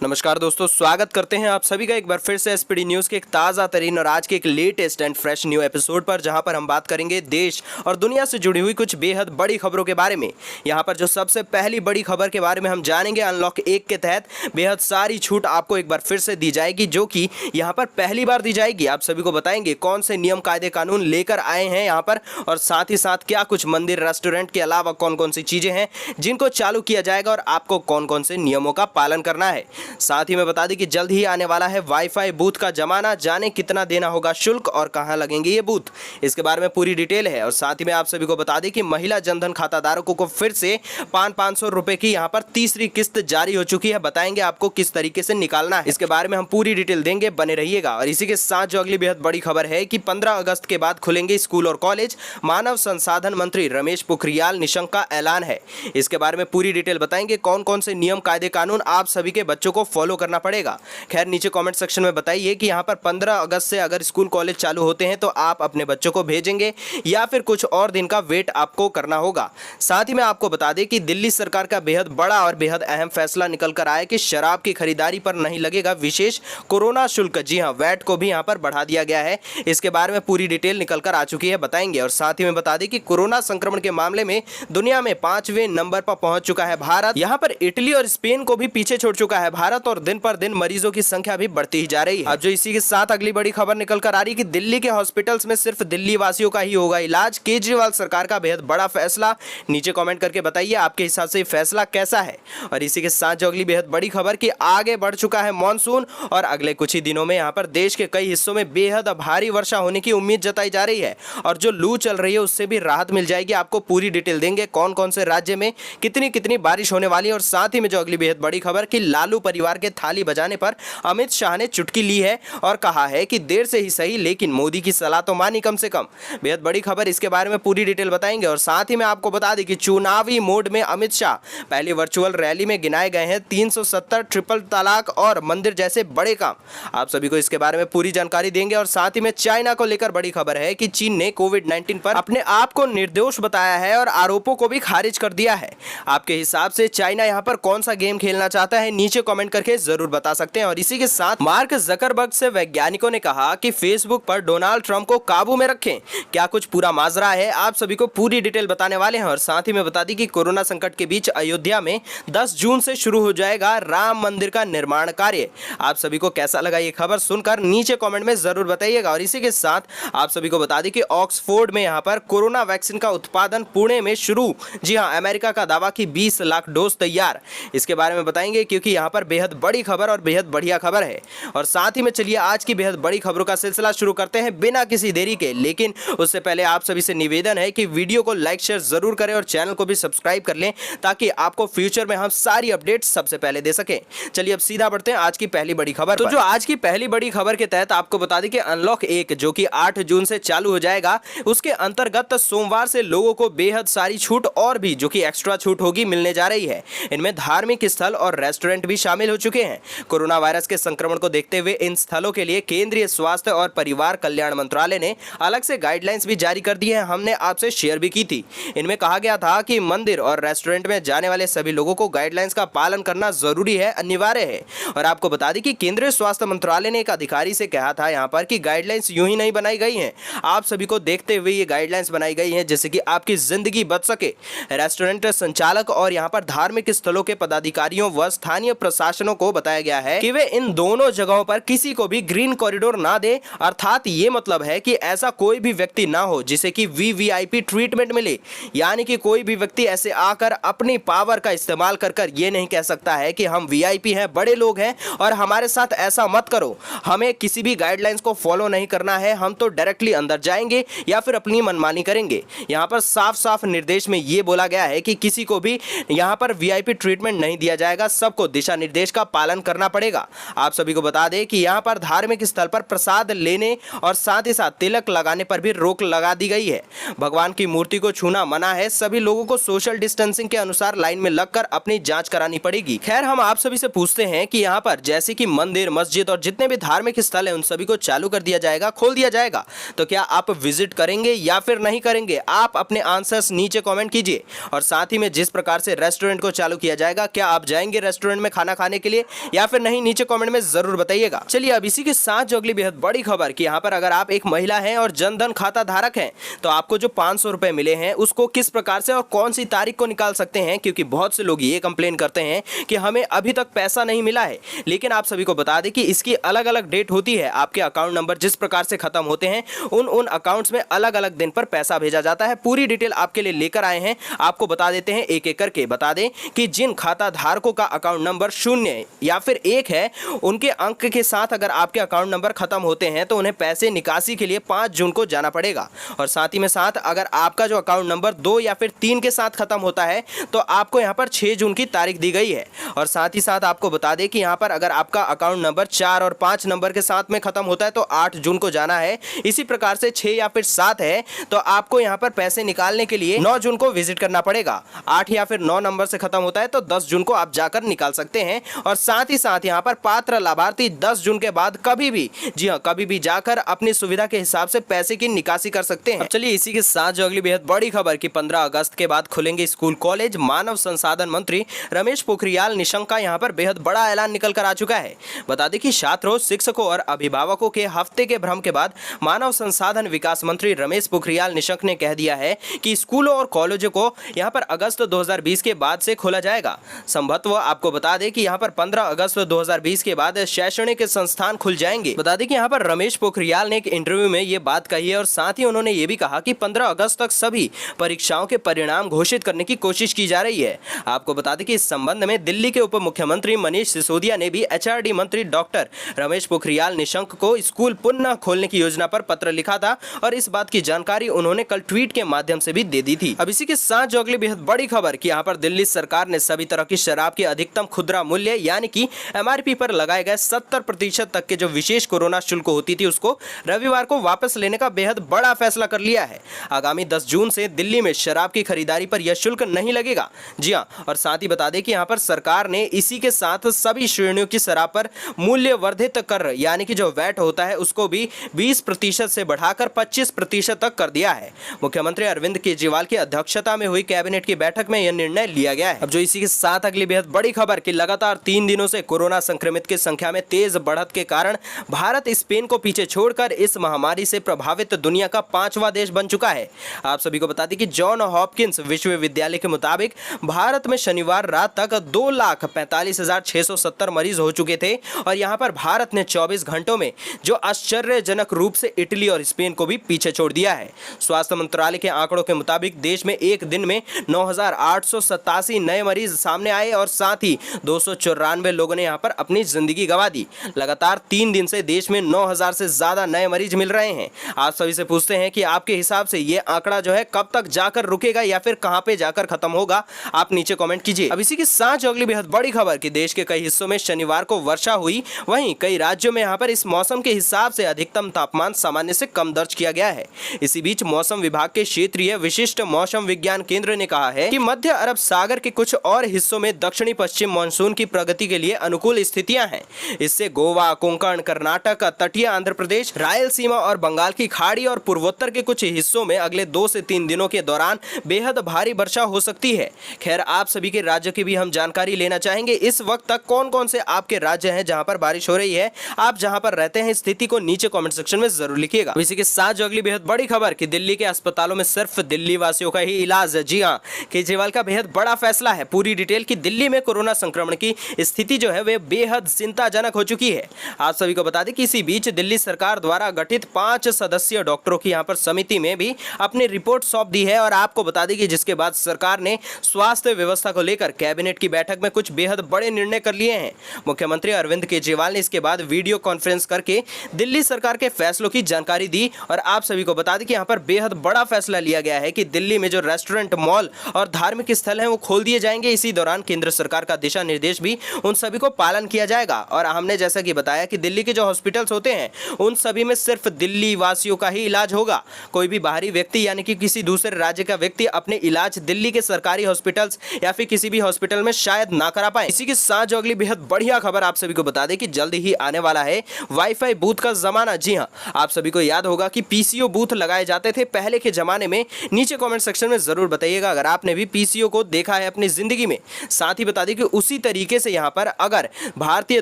नमस्कार दोस्तों, स्वागत करते हैं आप सभी का एक बार फिर से एसपीडी न्यूज़ के एक ताज़ा तरीन और आज के एक latest and fresh new episode पर, जहां पर हम बात करेंगे देश और दुनिया से जुड़ी हुई कुछ बेहद बड़ी खबरों के बारे में। यहां पर जो सबसे पहली बड़ी खबर के बारे में हम जानेंगे, अनलॉक 1 के तहत बेहद सारी छूट आपको एक बार फिर से दी जाएगी, जो कि यहाँ पर पहली बार दी जाएगी। आप सभी को बताएंगे कौन से नियम कायदे कानून लेकर आए हैं यहाँ पर, और साथ ही साथ क्या कुछ मंदिर रेस्टोरेंट के अलावा कौन कौन सी चीज़ें हैं जिनको चालू किया जाएगा और आपको कौन कौन से नियमों का पालन करना है। साथ ही मैं बता दें कि जल्द ही आने वाला है वाईफाई बूथ का जमाना। जाने कितना देना होगा शुल्क और कहां लगेंगे ये बूथ, इसके बारे में पूरी डिटेल है। और साथ ही में आप सभी को बता दें कि महिला जनधन खाता धारकों को फिर से 500 रुपए की यहां पर तीसरी किस्त जारी हो चुकी है। बताएंगे आपको किस तरीके से निकालना है, इसके बारे में हम पूरी डिटेल देंगे, बने रहिएगा। और इसी के साथ जो अगली बेहद बड़ी खबर है कि 15 अगस्त के बाद खुलेंगे स्कूल और कॉलेज। मानव संसाधन मंत्री रमेश पोखरियाल निशंक का ऐलान है। इसके बारे में पूरी डिटेल बताएंगे, कौन कौन से नियम कायदे कानून आप सभी के बच्चों को फॉलो करना पड़ेगा। खैर, नीचे कमेंट सेक्शन में बताइए कि यहां पर 15 अगस्त से अगर स्कूल कॉलेज चालू होते हैं तो आप अपने बच्चों को भेजेंगे या फिर कुछ और दिन का वेट आपको करना होगा। साथ ही में आपको बता दें कि दिल्ली सरकार का बेहद बड़ा और बेहद अहम फैसला निकल कर आया कि शराब की खरीदारी पर नहीं लगेगा विशेष कोरोना शुल्क। जी हां, वैट को भी यहां पर बढ़ा दिया गया है। इसके बारे में पूरी डिटेल निकल कर आ चुकी है, बताएंगे। और साथ ही में बता दें कि कोरोना संक्रमण के मामले में दुनिया में 5वें नंबर पर पहुंच चुका है भारत। यहां पर इटली और स्पेन को भी पीछे छोड़ चुका है भारत, और दिन पर दिन मरीजों की संख्या भी बढ़ती ही जा रही है। अब जो इसी के साथ अगली बड़ी खबर निकल कर आ रही है कि दिल्ली के हॉस्पिटल्स में सिर्फ दिल्ली वासियों का ही होगा इलाज। केजरीवाल सरकार का बेहद बड़ा फैसला। नीचे कमेंट करके बताइए आपके हिसाब से फैसला कैसा है। और इसी के साथ जो अगली बेहद बड़ी खबर कि आगे बढ़ चुका है मॉनसून, और अगले कुछ ही दिनों में यहाँ पर देश के कई हिस्सों में बेहद भारी वर्षा होने की उम्मीद जताई जा रही है, और जो लू चल रही है उससे भी राहत मिल जाएगी। आपको पूरी डिटेल देंगे कौन कौन से राज्य में कितनी कितनी बारिश होने वाली है। और साथ ही में जो अगली बेहद बड़ी खबर कि लालू परिवार के थाली बजाने पर अमित शाह ने चुटकी ली है और कहा है कि देर से ही सही लेकिन मोदी की सलाह तो मानी कम से कम। बेहद बड़ी खबर, इसके बारे में पूरी डिटेल बताएंगे। और साथ ही में आपको बता दें कि चुनावी मोड में अमित शाह पहली वर्चुअल रैली में गिनाए गए हैं 370 ट्रिपल तलाक और मंदिर जैसे बड़े काम। आप सभी को इसके बारे में पूरी जानकारी देंगे। और साथ ही में चाइना को लेकर बड़ी खबर है कि चीन ने कोविड-19 पर अपने आप को निर्दोष बताया है और आरोपों को भी खारिज कर दिया है। आपके हिसाब से चाइना यहाँ पर कौन सा गेम खेलना चाहता है, नीचे कमेंट करके जरूर बता सकते हैं। और इसी के साथ मार्क जकरबर्ग से वैज्ञानिकों ने कहा कि फेसबुक पर डोनाल्ड ट्रंप को काबू में रखें। क्या कुछ पूरा माजरा है, आप सभी को पूरी डिटेल बताने वाले हैं। और साथ ही में बता दी कि कोरोना संकट के बीच अयोध्या में 10 जून से शुरू हो जाएगा राम मंदिर का निर्माण कार्य। आप सभी को कैसा लगा ये खबर सुनकर, नीचे कमेंट में जरूर बताइएगा। और इसी के साथ आप सभी को बता दें कि ऑक्सफोर्ड में यहाँ पर कोरोना वैक्सीन का उत्पादन पुणे में शुरू। जी हाँ, अमेरिका का दावा कि 20 लाख डोज तैयार। इसके बारे में बताएंगे क्योंकि यहाँ पर बेहद बड़ी खबर और बेहद बढ़िया खबर है। और साथ ही में चलिए आज की बेहद बड़ी खबरों का सिलसिला शुरू करते हैं बिना किसी देरी के। लेकिन उससे पहले आप सभी से निवेदन है कि वीडियो को लाइक शेयर जरूर करें और चैनल को भी सब्सक्राइब कर लें, ताकि आपको फ्यूचर में हम सारी अपडेट सबसे पहले दे सकें। चलिए अब सीधा बढ़ते हैं आज की पहली बड़ी खबर। तो जो आज की पहली बड़ी खबर के तहत आपको बता दें कि अनलॉक 1 जो कि 8 जून से चालू हो जाएगा, उसके अंतर्गत सोमवार से लोगों को बेहद सारी छूट और भी जो कि एक्स्ट्रा छूट होगी मिलने जा रही है। इनमें धार्मिक स्थल और रेस्टोरेंट भी शामिल हो चुके हैं। कोरोना वायरस के संक्रमण को देखते हुए इन स्थलों के लिए केंद्रीय स्वास्थ्य और परिवार कल्याण मंत्रालय ने अलग से गाइडलाइंस भी जारी कर दी है। हमने आपसे शेयर भी की थी। इनमें कहा गया था कि मंदिर और रेस्टोरेंट में जाने वाले सभी लोगों को गाइडलाइंस का पालन करना जरूरी है, अनिवार्य है। और आपको बता दें कि केंद्रीय स्वास्थ्य मंत्रालय ने एक अधिकारी से कहा था यहाँ पर कि गाइडलाइंस यूं ही नहीं बनाई गई हैं, आप सभी को देखते हुए ये गाइडलाइंस बनाई गई हैं जिससे कि आपकी जिंदगी बच सके। रेस्टोरेंट संचालक और यहाँ पर धार्मिक स्थलों के पदाधिकारियों व स्थानीय प्रशासनों को बताया गया है कि वे इन दोनों जगहों पर किसी को भी ग्रीन कॉरिडोर ना दे। अर्थात ये मतलब है कि ऐसा कोई भी व्यक्ति ना हो जिसे कि वीवीआईपी ट्रीटमेंट मिले, यानी कि कोई भी व्यक्ति ऐसे आकर अपनी पावर का इस्तेमाल कर ये नहीं कह सकता है कि हम वीआईपी हैं, बड़े लोग हैं और हमारे साथ ऐसा मत करो। हमें किसी भी गाइडलाइंस को फॉलो नहीं करना है, हम तो डायरेक्टली अंदर जाएंगे या फिर अपनी मनमानी करेंगे। यहाँ पर साफ साफ निर्देश में ये बोला गया है कि किसी को भी यहाँ पर वीआईपी ट्रीटमेंट नहीं दिया जाएगा, सबको दिशा निर्देश का पालन करना पड़ेगा। आप सभी को बता दें कि यहाँ पर धार्मिक स्थल पर प्रसाद लेने और साथ ही साथ तिलक लगाने पर भी रोक लगा दी गई है। भगवान की मूर्ति को छूना मना है। सभी लोगों को सोशल डिस्टेंसिंग के अनुसार लाइन में लगकर अपनी जांच करानी पड़ेगी। खैर, हम आप सभी से पूछते हैं कि यहाँ पर जैसे कि मंदिर, मस्जिद और जितने भी धार्मिक स्थल हैं उन सभी को चालू कर दिया जाएगा, खोल दिया जाएगा, तो क्या आप विजिट करेंगे या फिर नहीं करेंगे? आप अपने आंसर्स नीचे कमेंट कीजिए। और साथ ही में जिस प्रकार से रेस्टोरेंट को चालू किया जाएगा, क्या आप जाएंगे रेस्टोरेंट में खाना खाने? खाने के लिए या फिर नहीं, नीचे कमेंट में जरूर बताइएगा। चलिए अब इसी के साथ जो अगली बेहद बड़ी खबर कि यहाँ पर अगर आप एक महिला हैं और जनधन खाता धारक हैं तो आपको जो 500 रुपए मिले हैं उसको किस प्रकार से और कौन सी तारीख को निकाल सकते हैं, क्योंकि बहुत से लोग ये कंप्लेन करते हैं कि हमें अभी तक पैसा नहीं मिला है। लेकिन आप सभी को बता दें कि इसकी अलग अलग डेट होती है। आपके अकाउंट नंबर जिस प्रकार से खत्म होते हैं उन अकाउंट्स में अलग अलग दिन पर पैसा भेजा जाता है। पूरी डिटेल आपके लिए लेकर आए हैं, आपको बता देते हैं एक एक करके। बता दें कि जिन खाता धारकों का अकाउंट नंबर 0 या फिर 1 है, उनके अंक के साथ अगर आपके अकाउंट नंबर खत्म होते हैं तो उन्हें पैसे निकासी के लिए 5 जून को जाना पड़ेगा। और साथ ही में साथ अगर आपका जो अकाउंट नंबर 2 या फिर 3 के साथ खत्म होता है तो आपको यहाँ पर 6 जून की तारीख दी गई है। और साथ ही साथ आपको बता दें कि यहाँ पर अगर आपका अकाउंट नंबर 4 और 5 नंबर के साथ में खत्म होता है तो 8 जून को जाना है। इसी प्रकार से 6 या फिर 7 है तो आपको यहाँ पर पैसे निकालने के लिए 9 जून को विजिट करना पड़ेगा। 8 या फिर 9 नंबर से खत्म होता है तो 10 जून को आप जाकर निकाल सकते हैं। और साथ ही साथ यहाँ पर पात्र लाभार्थी 10 जून के बाद कभी भी, जी हाँ, कभी भी जाकर अपनी सुविधा के हिसाब से पैसे की निकासी कर सकते हैं। अब चलिए इसी के साथ जो अगली बेहद बड़ी खबर कि 15 अगस्त के बाद खुलेंगे स्कूल कॉलेज। मानव संसाधन मंत्री रमेश पोखरियाल निशंक का यहाँ पर बेहद बड़ा ऐलान निकल कर आ चुका है। बता दें कि छात्रों, शिक्षकों और अभिभावकों के हफ्ते के भ्रम के बाद मानव संसाधन विकास मंत्री रमेश पोखरियाल निशंक ने कह दिया है कि स्कूलों और कॉलेजों को यहाँ पर अगस्त 2020 के बाद से खोला जाएगा। संभवतः आपको बता दें कि यहाँ पर 15 अगस्त 2020 के बाद शैक्षणिक संस्थान खुल जाएंगे। बता दें कि यहाँ पर रमेश पोखरियाल ने एक इंटरव्यू में ये बात कही है और साथ ही उन्होंने ये भी कहा कि 15 अगस्त तक सभी परीक्षाओं के परिणाम घोषित करने की कोशिश की जा रही है। आपको बता दें कि इस संबंध में दिल्ली के उप मुख्यमंत्री मनीष सिसोदिया ने भी एचआरडी मंत्री डॉक्टर रमेश पोखरियाल निशंक को स्कूल पुनः खोलने की योजना पर पत्र लिखा था और इस बात की जानकारी उन्होंने कल ट्वीट के माध्यम से भी दे दी थी। अब इसी के साथ जो अगली बेहद बड़ी खबर कि यहाँ पर दिल्ली सरकार ने सभी तरह की शराब के अधिकतम खुदरा मूल्य यानी कि एमआरपी पर लगाए गए 70% तक के जो विशेष कोरोना शुल्क होती थी उसको रविवार को वापस लेने का बेहद बड़ा फैसला कर लिया है। आगामी 10 जून से दिल्ली में शराब की खरीदारी पर यह शुल्क नहीं लगेगा। जी हाँ, और साथ ही बता दें कि यहाँ पर सरकार ने इसी के साथ सभी श्रेणियों की शराब पर मूल्य वर्धित कर यानी कि जो वैट होता है उसको भी 20% से बढ़ाकर 25% तक कर दिया है। मुख्यमंत्री अरविंद केजरीवाल की अध्यक्षता में हुई कैबिनेट की बैठक में यह निर्णय लिया गया है। अब जो इसी के साथ अगली बेहद बड़ी खबर कि लगातार 3 दिनों से कोरोना संक्रमित की संख्या में तेज बढ़त के कारण भारत स्पेन को पीछे छोड़कर इस महामारी से प्रभावित दुनिया का 5वां देश बन चुका है। आप सभी को बता दें कि जॉन हॉपकिंस विश्वविद्यालय के मुताबिक भारत में शनिवार रात तक 2,45,670 मरीज हो चुके थे और यहां पर भारत ने 24 घंटों में जो आश्चर्यजनक रूप से इटली और स्पेन को भी पीछे छोड़ दिया है। स्वास्थ्य मंत्रालय के आंकड़ों के मुताबिक देश में एक दिन में 9,887 नए मरीज सामने आए और साथ ही 294 लोगों ने यहां पर अपनी जिंदगी गंवा दी। लगातार 3 दिन से देश में 9,000 से ज्यादा नए मरीज मिल रहे हैं। आप सभी से पूछते हैं कि आपके हिसाब से ये आंकड़ा जो है कब तक जाकर रुकेगा या फिर कहां पे जाकर खत्म होगा, आप नीचे कमेंट कीजिए। अब इसी के साथ जो अगली बेहद बड़ी खबर कि देश के कई हिस्सों में शनिवार को वर्षा हुई, वहीं कई राज्यों में यहां पर इस मौसम के हिसाब से अधिकतम तापमान सामान्य से कम दर्ज किया गया है। इसी बीच मौसम विभाग के क्षेत्रीय विशिष्ट मौसम विज्ञान केंद्र ने कहा है कि मध्य अरब सागर के कुछ और हिस्सों में दक्षिणी पश्चिम मानसून की प्रगति के लिए अनुकूल स्थितियां हैं। इससे गोवा, कोंकण, कर्नाटक, तटीय आंध्र प्रदेश, रायलसीमा और बंगाल की खाड़ी और पूर्वोत्तर के कुछ हिस्सों में अगले 2 से 3 दिनों के दौरान बेहद भारी वर्षा हो सकती है। खैर, आप सभी के राज्य की भी हम जानकारी लेना चाहेंगे। इस वक्त तक कौन कौन से आपके राज्य हैं जहां पर बारिश हो रही है, आप जहां पर रहते हैं स्थिति को नीचे कमेंट सेक्शन में जरूर लिखिएगा। इसी के साथ जो अगली बेहद बड़ी खबर कि दिल्ली के अस्पतालों में सिर्फ दिल्ली वासियों का ही इलाज। जी हां, केजरीवाल का बेहद बड़ा फैसला है। पूरी डिटेल कि दिल्ली में कोरोना संक्रमण की स्थिति जो है वे बेहद चिंताजनक हो चुकी है। आप सभी को बता दें कि इसी बीच दिल्ली सरकार द्वारा गठित 5 सदस्यीय डॉक्टरों की यहां पर समिति में भी अपनी रिपोर्ट सौंप दी है और आपको बता दें कि जिसके बाद सरकार ने स्वास्थ्य व्यवस्था को लेकर कैबिनेट की बैठक में कुछ बेहद बड़े निर्णय कर लिए हैं। मुख्यमंत्री अरविंद केजरीवाल ने इसके बाद वीडियो कॉन्फ्रेंस करके दिल्ली सरकार के फैसलों की जानकारी दी और आप सभी को बता दें कि यहां पर बेहद बड़ा फैसला लिया गया है कि दिल्ली में जो रेस्टोरेंट, मॉल और धार्मिक स्थल हैं वो खोल दिए जाएंगे। इसी दौरान केंद्र सरकार का दिशा निर्देश भी उन सभी को पालन किया जाएगा। और हमने जैसा कि बताया कि दिल्ली के जो हॉस्पिटल्स होते हैं उन सभी में सिर्फ दिल्ली वासियों का ही इलाज होगा। कोई भी बाहरी व्यक्ति यानी कि किसी दूसरे राज्य का व्यक्ति अपने इलाज दिल्ली के सरकारी हॉस्पिटल्स या फिर किसी भी हॉस्पिटल में शायद ना करा पाए। इसी के साथ जो अगली बेहद बढ़िया खबर आप सभी को बता दें कि जल्द ही आने वाला है वाईफाई बूथ का जमाना। जी हां, आप सभी को याद होगा कि पीसीओ बूथ लगाए जाते थे पहले के जमाने में। नीचे कमेंट सेक्शन में जरूर बताइएगा अगर आपने भी पीसीओ को देखा है अपनी जिंदगी में। साथ ही बता दें कि उसी तरीके तरीके से यहाँ पर अगर भारतीय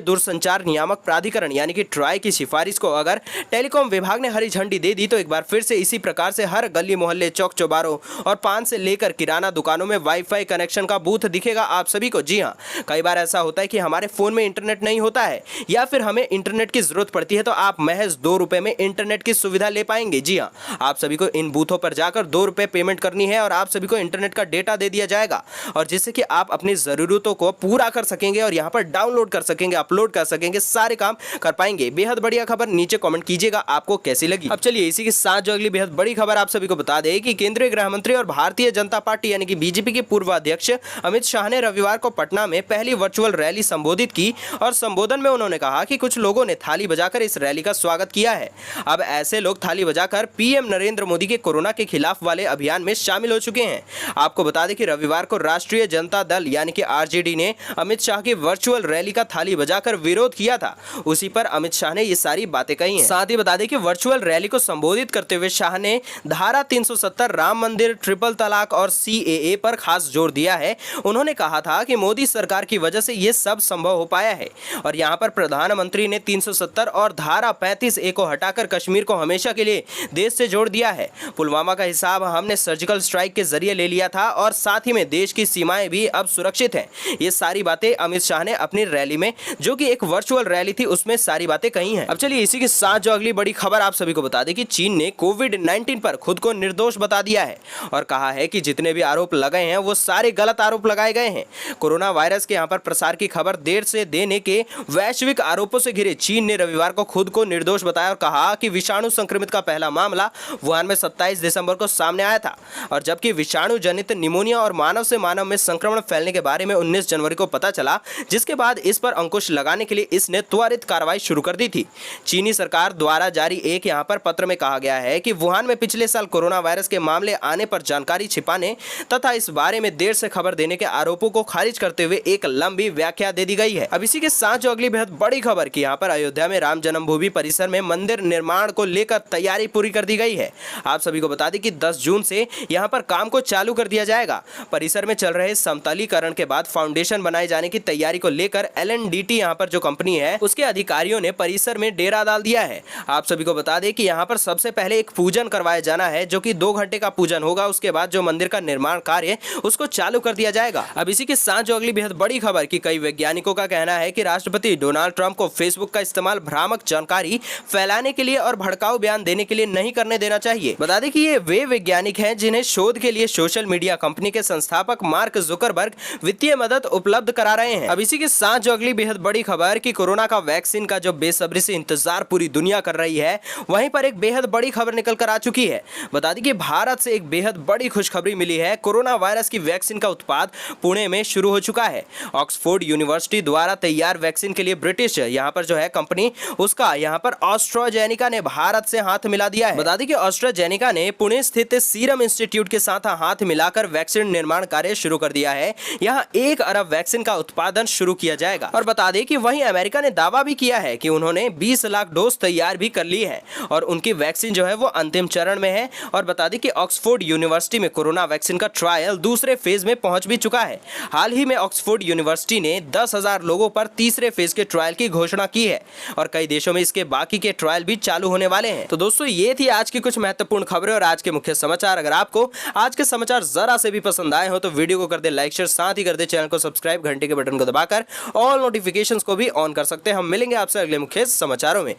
दूरसंचार नियामक प्राधिकरण यानी कि ट्राई की सिफारिश को अगर टेलीकॉम विभाग ने हरी झंडी दे दी तो एक बार फिर से इसी प्रकार से हर गली मोहल्ले, चौक चौबारों और पान से लेकर किराना दुकानों में वाईफाई कनेक्शन का बूथ दिखेगा आप सभी को। जी हाँ, कई बार ऐसा होता है कि हमारे फोन में इंटरनेट नहीं होता है या फिर हमें इंटरनेट की जरूरत पड़ती है, तो आप महज 2 रुपए में इंटरनेट की सुविधा ले पाएंगे। जी हाँ, आप सभी को इन बूथों पर जाकर 2 रुपए पेमेंट करनी है और आप सभी को इंटरनेट का डेटा दे दिया जाएगा, और जिससे कि आप अपनी जरूरतों को पूरा कर सकेंगे और यहाँ पर डाउनलोड कर सकेंगे, अपलोड कर सकेंगे, सारे काम कर पाएंगे। बेहद बढ़िया खबर, नीचे कमेंट कीजिएगा आपको कैसी लगी। अब चलिए इसी के साथ जो अगली बेहद बड़ी खबर आप सभी को बता दें कि केंद्रीय गृह मंत्री और भारतीय जनता पार्टी यानी कि बीजेपी के पूर्व अध्यक्ष अमित शाह ने रविवार को पटना में पहली वर्चुअल रैली संबोधित की और संबोधन में उन्होंने कहा कि कुछ लोगों ने थाली बजाकर इस रैली का स्वागत किया है। अब ऐसे लोग थाली बजाकर पीएम नरेंद्र मोदी के कोरोना के खिलाफ वाले अभियान में शामिल हो चुके हैं। आपको बता दें कि रविवार को राष्ट्रीय जनता दल यानी कि आरजेडी ने अमित शाह की वर्चुअल रैली का थाली बजाकर विरोध किया था। उसी पर अमित शाह ने ये सारी बातें कही हैं। साथ ही बता दें कि वर्चुअल रैली को संबोधित करते हुए शाह ने धारा 370, राम मंदिर, ट्रिपल तलाक और सीएए पर खास जोर दिया है। उन्होंने कहा था कि मोदी सरकार की वजह से ये सब संभव हो पाया है और यहाँ पर प्रधानमंत्री ने 370 और धारा 35A को हटाकर कश्मीर को हमेशा के लिए देश से जोड़ दिया है। पुलवामा का हिसाब हमने सर्जिकल स्ट्राइक के जरिए ले लिया था और साथ ही में देश की सीमाएं भी अब सुरक्षित हैं। ये सारी बातें अमित शाह ने अपनी रैली में, जो कि एक वर्चुअल रैली थी, उसमें सारी बातें कही हैं। अब चलिए इसी के साथ जो अगली बड़ी खबर आप सभी को बता दें कि चीन ने कोविड-19 पर खुद को निर्दोष बता दिया है और कहा है कि जितने भी आरोप लगाए हैं वो सारे गलत आरोप लगाए गए हैं। कोरोना वायरस के यहाँ पर प्रसार की खबर देर से देने के वैश्विक आरोपों से घिरे चीन ने रविवार को खुद को निर्दोष बताया और कहा कि विषाणु संक्रमित का पहला मामला वुहान में 27 दिसंबर को सामने आया था और जबकि विषाणु जनित निमोनिया और मानव से मानव में संक्रमण फैलने के बारे में 19 जनवरी को पता चला, जिसके बाद इस पर अंकुश लगाने के लिए इसने त्वरित कार्रवाई शुरू कर दी थी। चीनी सरकार द्वारा जारी एक यहाँ पर पत्र में कहा गया है कि वुहान में पिछले साल कोरोना वायरस के मामले आने पर जानकारी छिपाने तथा इस बारे में देर से खबर देने के आरोपों को खारिज करते हुए एक लंबी व्याख्या दे दी गई है। अब इसी के साथ जो अगली बेहद बड़ी खबर की यहाँ पर अयोध्या में राम जन्मभूमि परिसर में मंदिर निर्माण को लेकर तैयारी पूरी कर दी गई है। आप सभी को बता दें कि 10 जून से यहाँ पर काम को चालू कर दिया जाएगा। परिसर में चल रहे समतलीकरण के बाद फाउंडेशन बनाए जाने की तैयारी को लेकर LNDT यहाँ पर जो कंपनी है उसके अधिकारियों ने परिसर में डेरा डाल दिया है। आप सभी को बता दें कि यहाँ पर सबसे पहले एक पूजन करवाया जाना है, जो कि 2 घंटे का पूजन होगा। उसके बाद जो मंदिर का निर्माण कार्य उसको चालू कर दिया जाएगा। अब इसी के साथ जो अगली बेहद बड़ी खबर की कई वैज्ञानिकों का कहना है कि राष्ट्रपति डोनाल्ड ट्रंप को फेसबुक का इस्तेमाल भ्रामक जानकारी फैलाने के लिए और भड़काऊ बयान देने के लिए नहीं करने देना चाहिए। बता दें कि ये वे वैज्ञानिक हैं जिन्हें शोध के लिए सोशल मीडिया कंपनी के संस्थापक मार्क जुकरबर्ग वित्तीय मदद उपलब्ध करा रहे हैं। अब इसी के साथ जो अगली बेहद बड़ी खबर कि कोरोना का वैक्सीन का जो बेसब्री से इंतजार पूरी दुनिया कर रही है, वहीं पर एक बेहद बड़ी खबर निकल कर आ चुकी है। बता दें कि भारत से एक बेहद बड़ी खुशखबरी मिली है। कोरोना वायरस की वैक्सीन का उत्पाद पुणे में शुरू हो चुका है। ऑक्सफोर्ड यूनिवर्सिटी द्वारा तैयार वैक्सीन के लिए ब्रिटिश यहाँ पर जो है कंपनी, उसका यहाँ पर ऑस्ट्राजेनिका ने भारत से हाथ मिला दिया है। बता दें कि ऑस्ट्राजेनिका ने पुणे स्थित सीरम इंस्टीट्यूट के साथ हाथ मिलाकर वैक्सीन निर्माण कार्य शुरू कर दिया है। यहाँ 1 अरब वैक्सीन का उत्पादन शुरू किया जाएगा। और बता दें कि वहीं अमेरिका ने दावा भी किया है कि उन्होंने 20 लाख डोज तैयार भी कर ली है और उनकी वैक्सीन जो है वो अंतिम चरण में है। और बता दें कि ऑक्सफोर्ड यूनिवर्सिटी में कोरोना वैक्सीन का ट्रायल दूसरे फेज में पहुंच भी चुका है। हाल ही में ऑक्सफोर्ड यूनिवर्सिटी ने 10,000 लोगों पर तीसरे फेज के ट्रायल की घोषणा की है और कई देशों में इसके बाकी के ट्रायल भी चालू होने वाले हैं। तो दोस्तों ये थी आज की कुछ महत्वपूर्ण खबरें और आज के मुख्य समाचार। अगर आपको आज के समाचार जरा से भी पसंद आए हो तो वीडियो को कर दे लाइक, शेयर, साथ ही कर दे चैनल को सब्सक्राइब, घंटे के बटन को दबाकर ऑल नोटिफिकेशंस को भी ऑन कर सकते हैं। हम मिलेंगे आपसे अगले मुख्य समाचारों में।